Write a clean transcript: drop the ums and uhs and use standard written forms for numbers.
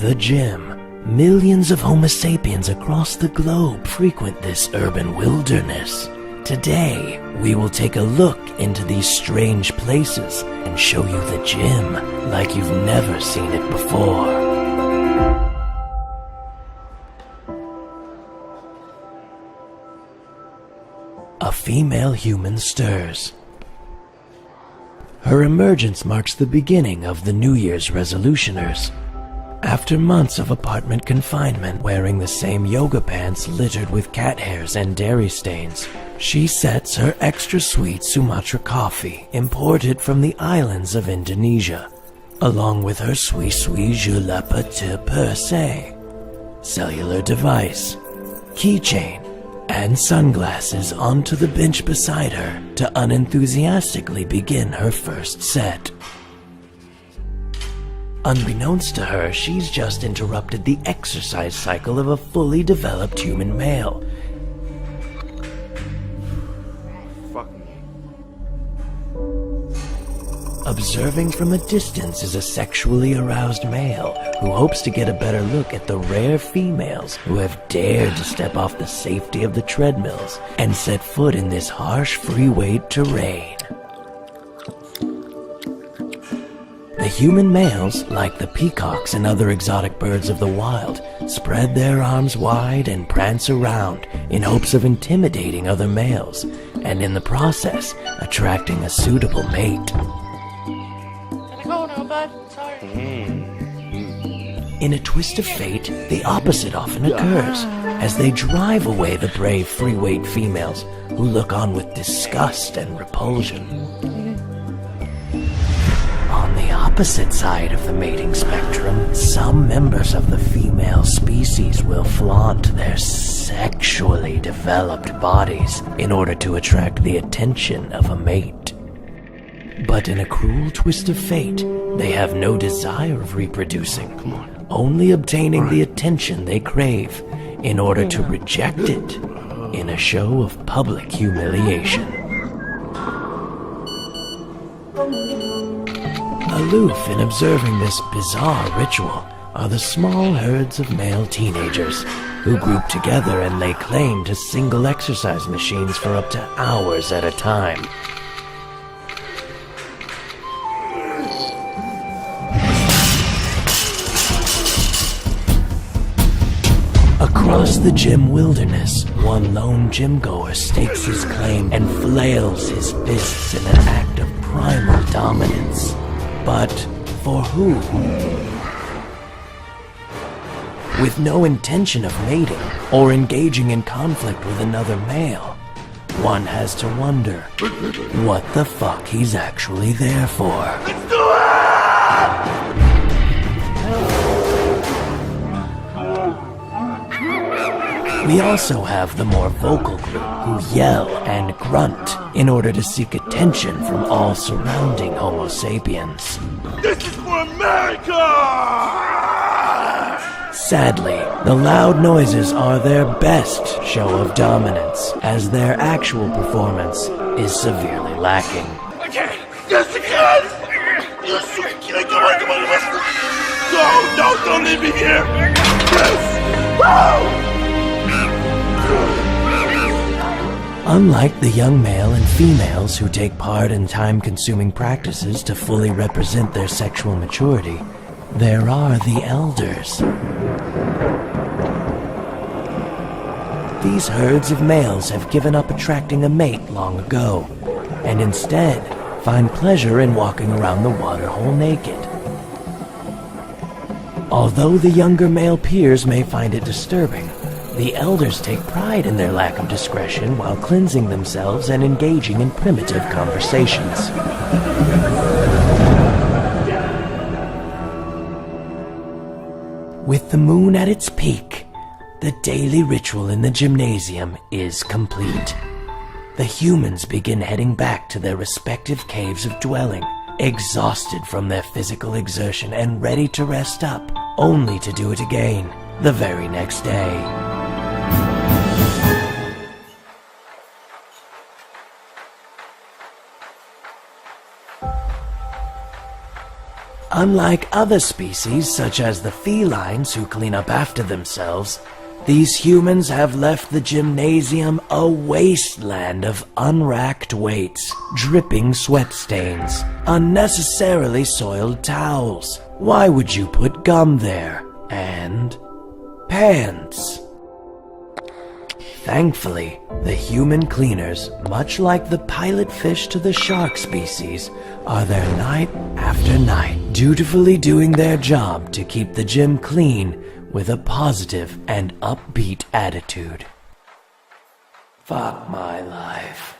The gym. Millions of Homo sapiens across the globe frequent this urban wilderness. Today, we will take a look into these strange places and show you the gym like you've never seen it before. A female human stirs. Her emergence marks the beginning of the New Year's resolutioners. After months of apartment confinement wearing the same yoga pants littered with cat hairs and dairy stains, she sets her extra sweet Sumatra coffee imported from the islands of Indonesia, along with her sui julapa te per se, cellular device, keychain, and sunglasses onto the bench beside her to unenthusiastically begin her first set. Unbeknownst to her, she's just interrupted the exercise cycle of a fully developed human male. Fuck me. Observing from a distance is a sexually aroused male who hopes to get a better look at the rare females who have dared to step off the safety of the treadmills and set foot in this harsh free-weight terrain. The human males, like the peacocks and other exotic birds of the wild, spread their arms wide and prance around in hopes of intimidating other males, and in the process, attracting a suitable mate. Gotta go now, bud. Sorry. In a twist of fate, the opposite often occurs, as they drive away the brave free-weight females, who look on with disgust and repulsion. On the opposite side of the mating spectrum, some members of the female species will flaunt their sexually developed bodies in order to attract the attention of a mate. But in a cruel twist of fate, they have no desire of reproducing, only obtaining the attention they crave in order to reject it in a show of public humiliation. Aloof in observing this bizarre ritual are the small herds of male teenagers who group together and lay claim to single exercise machines for up to hours at a time. Across the gym wilderness, one lone gym-goer stakes his claim and flails his fists in an act of primal dominance. But for who? With no intention of mating or engaging in conflict with another male, one has to wonder what the fuck he's actually there for. Let's do it! We also have the more vocal group who yell and grunt in order to seek attention from all surrounding Homo sapiens. This is for America! Sadly, the loud noises are their best show of dominance, as their actual performance is severely lacking. I can! Yes, I can! Yes, I can! Come on, come on, let's go! No, don't leave me here! Yes! Woo! Unlike the young male and females who take part in time-consuming practices to fully represent their sexual maturity, there are the elders. These herds of males have given up attracting a mate long ago, and instead find pleasure in walking around the waterhole naked. Although the younger male peers may find it disturbing, the elders take pride in their lack of discretion while cleansing themselves and engaging in primitive conversations. With the moon at its peak, the daily ritual in the gymnasium is complete. The humans begin heading back to their respective caves of dwelling, exhausted from their physical exertion and ready to rest up, only to do it again the very next day. Unlike other species, such as the felines who clean up after themselves, these humans have left the gymnasium a wasteland of unracked weights, dripping sweat stains, unnecessarily soiled towels. Why would you put gum there? And pants. Thankfully, the human cleaners, much like the pilot fish to the shark species, are there night after night, dutifully doing their job to keep the gym clean with a positive and upbeat attitude. Fuck my life.